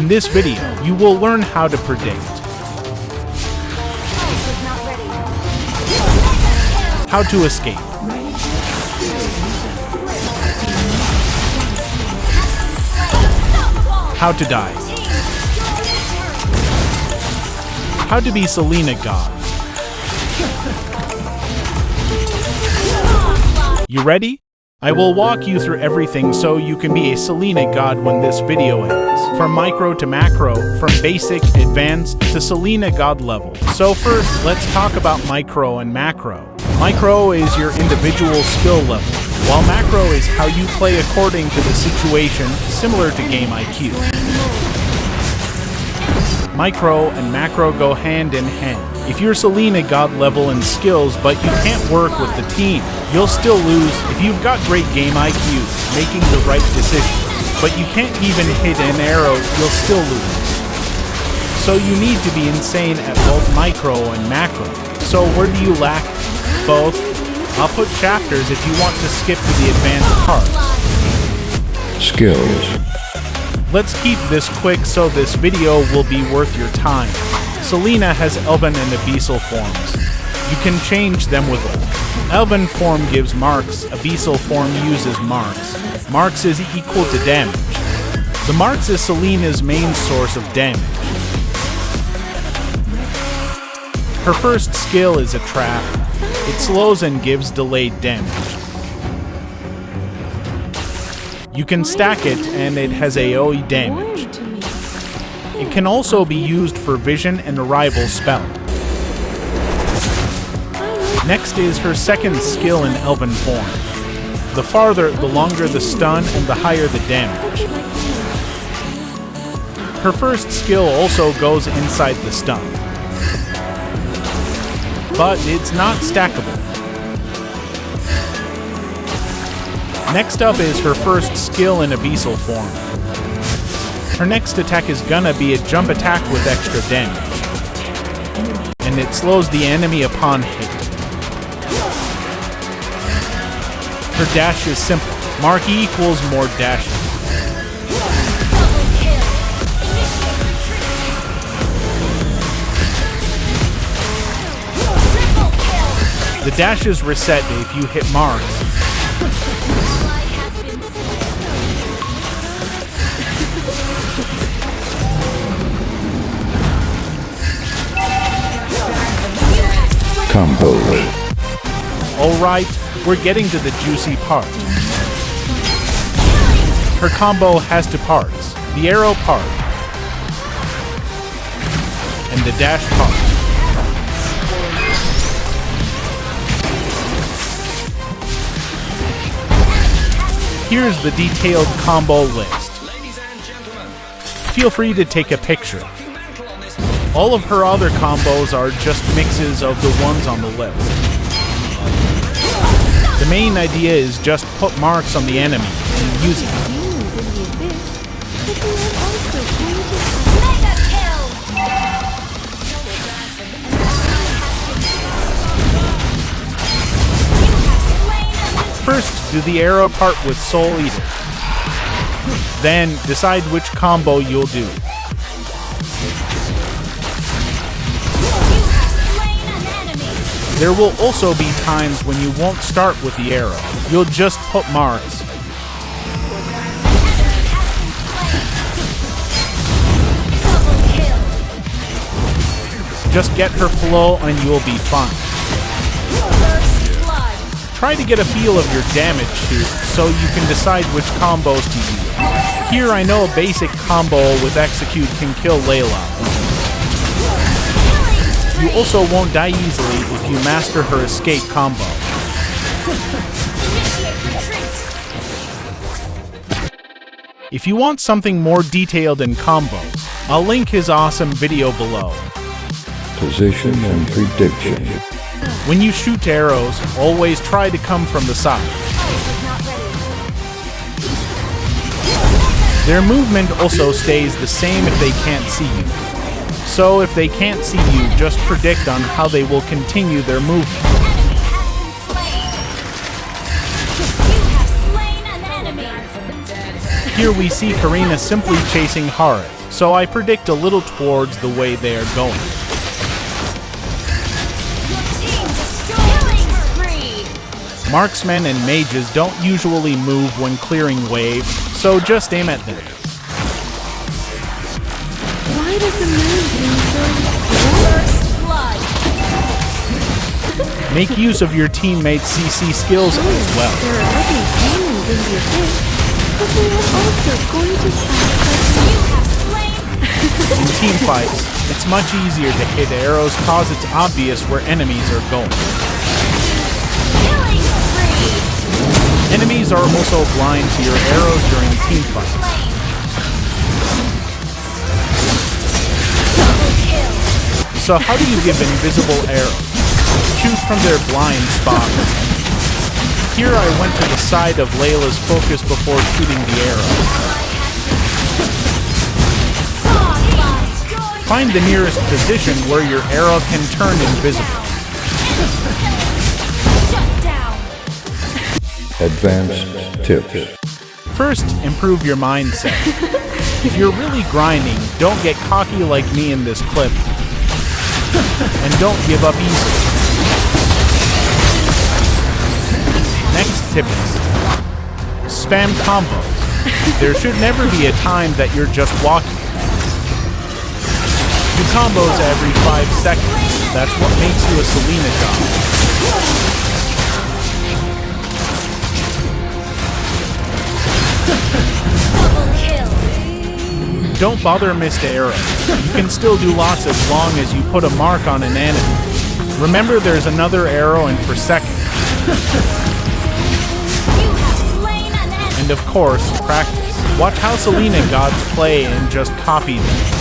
In this video, you will learn how to predict, how to escape, how to die, how to be Selena God. You ready? I will walk you through everything so you can be a Selena God when this video ends. From micro to macro, from basic, advanced, to Selena God level. So first, let's talk about micro and macro. Micro is your individual skill level, while macro is how you play according to the situation, similar to game IQ. Micro and macro go hand in hand. If you're Selena God level in skills but you can't work with the team, you'll still lose. If you've got great game IQ, making the right decision, but you can't even hit an arrow, you'll still lose. So you need to be insane at both micro and macro. So where do you lack? Both. I'll put chapters if you want to skip to the advanced parts. Skills. Let's keep this quick so this video will be worth your time. Selena has Elven and Abyssal forms. You can change them with all. Elven form gives marks, Abyssal form uses marks. Marks is equal to damage. The marks is Selena's main source of damage. Her first skill is a trap. It slows and gives delayed damage. You can stack it and it has AoE damage. It can also be used for vision and a rival spell. Next is her second skill in Elven form. The farther, the longer the stun and the higher the damage. Her first skill also goes inside the stun, but it's not stackable. Next up is her first skill in Abyssal form. Her next attack is gonna be a jump attack with extra damage, and it slows the enemy upon hit. Her dash is simple. Mark equals more dashes. The dash is reset if you hit marks. Combo. Alright, we're getting to the juicy part. Her combo has two parts, the arrow part and the dash part. Here's the detailed combo list. Feel free to take a picture. All of her other combos are just mixes of the ones on the list. The main idea is just put marks on the enemy and use it. First, do the arrow part with Soul Eater. Then, decide which combo you'll do. There will also be times when you won't start with the arrow. You'll just put marks. Just get her flow and you'll be fine. Try to get a feel of your damage too, so you can decide which combos to use. Here I know a basic combo with Execute can kill Layla. You also won't die easily if you master her escape combo. If you want something more detailed in combos, I'll link his awesome video below. Position and prediction. When you shoot arrows, always try to come from the side. Their movement also stays the same if they can't see you. So if they can't see you, just predict on how they will continue their movement. Here we see Karina simply chasing RI0th, so I predict a little towards the way they are going. Marksmen and mages don't usually move when clearing waves, so just aim at them. Why does the moon seem so first blood? Make use of your teammates' CC skills as well. There are ugly demons in the abyss, but they are also going to In team fights, it's much easier to hit arrows cause it's obvious where enemies are going. Enemies are also blind to your arrows during team fights. So how do you give invisible arrows? Shoot from their blind spots. Here I went to the side of Layla's focus before shooting the arrow. Find the nearest position where your arrow can turn invisible. Advanced tips. First, improve your mindset. If you're really grinding, don't get cocky like me in this clip. And don't give up easily. Next tip is spam combos. There should never be a time that you're just walking. Do combos every 5 seconds. That's what makes you a Selena God. Don't bother missed arrows. You can still do lots as long as you put a mark on an enemy. Remember there's another arrow in per second. And of course, practice. Watch how Selena Gods play and just copy them.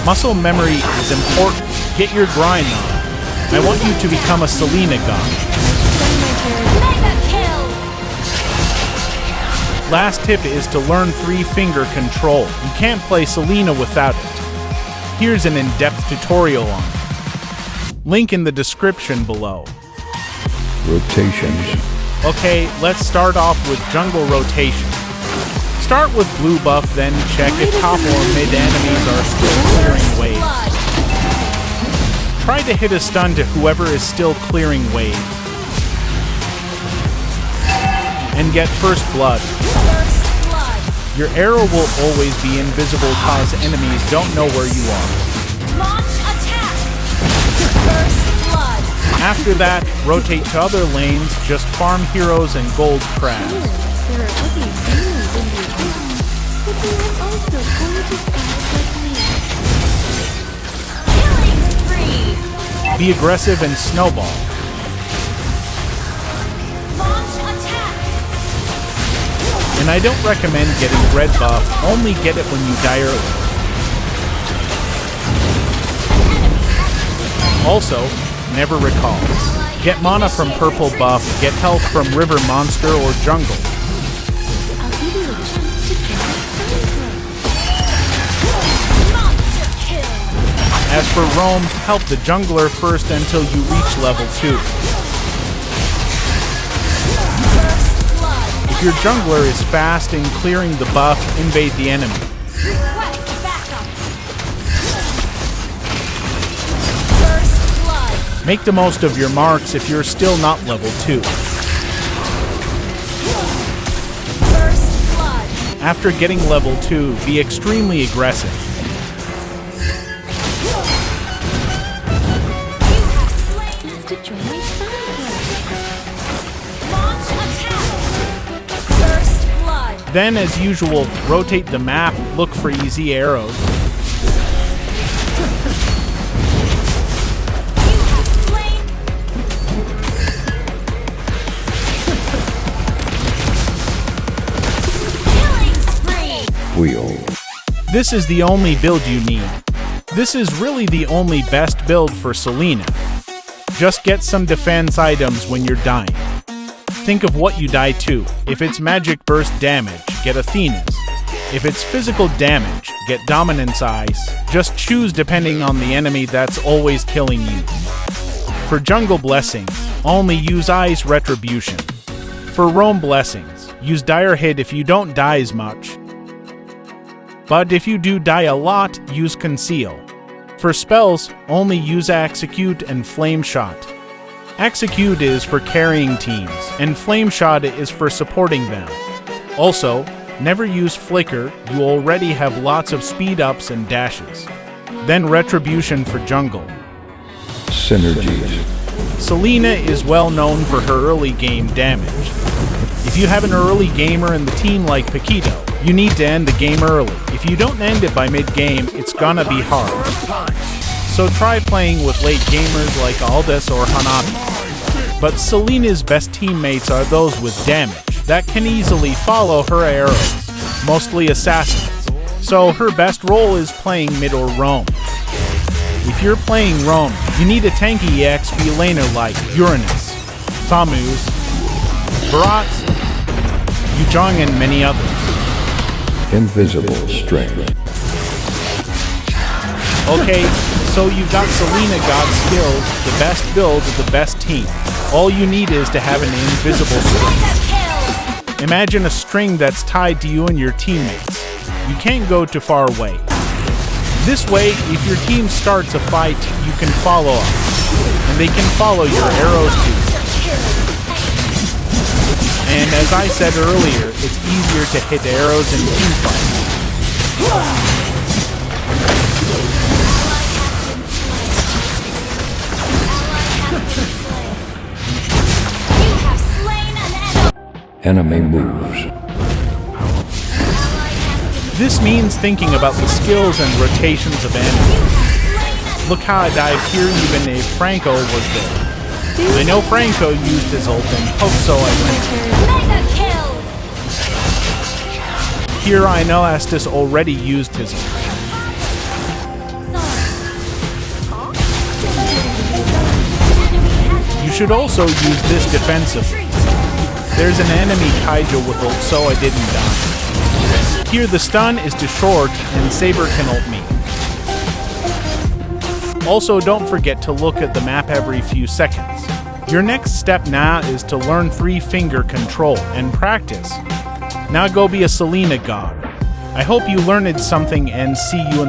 Muscle memory is important. Get your grind on. I want you to become a Selena God. Last tip is to learn 3-finger control. You can't play Selena without it. Here's an in-depth tutorial on it. Link in the description below. Rotations. Okay, let's start off with jungle rotation. Start with blue buff, then check if top or mid enemies are still clearing waves. Try to hit a stun to whoever is still clearing waves. And get first blood. Your arrow will always be invisible cause enemies don't know where you are. After that, rotate to other lanes, just farm heroes and gold crabs. There are ugly demons in the abyss, but they are also going to fight like me. Be aggressive and snowball. And I don't recommend getting red buff, only get it when you die early. Also, never recall. Get mana from purple buff, get health from river monster or jungle. I'll give you a chance to As for roam, help the jungler first until you reach level 2. If your jungler is fast in clearing the buff, invade the enemy. Make the most of your marks if you're still not level 2. After getting level 2, be extremely aggressive. to join my fan club. Then, as usual, rotate the map, look for easy arrows. Wheel. This is the only build you need. This is really the only best build for Selena. Just get some defense items when you're dying. Think of what you die to. If it's magic burst damage, get Athena's. If it's physical damage, get Dominance Ice. Just choose depending on the enemy that's always killing you. For jungle blessings, only use Ice Retribution. For roam blessings, use Dire Hit if you don't die as much. But if you do die a lot, use Conceal. For spells, only use Execute and Flame Shot. Execute is for carrying teams, and Flame Shot is for supporting them. Also, never use Flicker, you already have lots of speed ups and dashes. Then Retribution for jungle. Synergies. Selena is well known for her early game damage. If you have an early gamer in the team like Paquito, you need to end the game early. If you don't end it by mid-game, it's gonna be hard. So try playing with late gamers like Aldous or Hanabi. But Selena's best teammates are those with damage that can easily follow her arrows, mostly assassins. So her best role is playing mid or roam. If you're playing roam, you need a tanky EXP laner like Uranus, Thamuz, Barat, Yujong, and many others. Invisible strength. Okay, so you've got Selena God skills, the best build of the best team. All you need is to have an invisible string. Imagine a string that's tied to you and your teammates. You can't go too far away. This way, if your team starts a fight, you can follow up, and they can follow your arrows too. And as I said earlier, it's easier to hit arrows in team fights. Enemy moves. This means thinking about the skills and rotations of enemies. Look how I dive here even if Franco was there. I know Franco used his ult and hope so I win. Here I know Estes already used his ult. You should also use this defensively. There's an enemy Kaiju with ult, so I didn't die. Here the stun is too short, and Saber can ult me. Also, don't forget to look at the map every few seconds. Your next step now is to learn 3-finger control and practice. Now go be a Selena God. I hope you learned something and see you in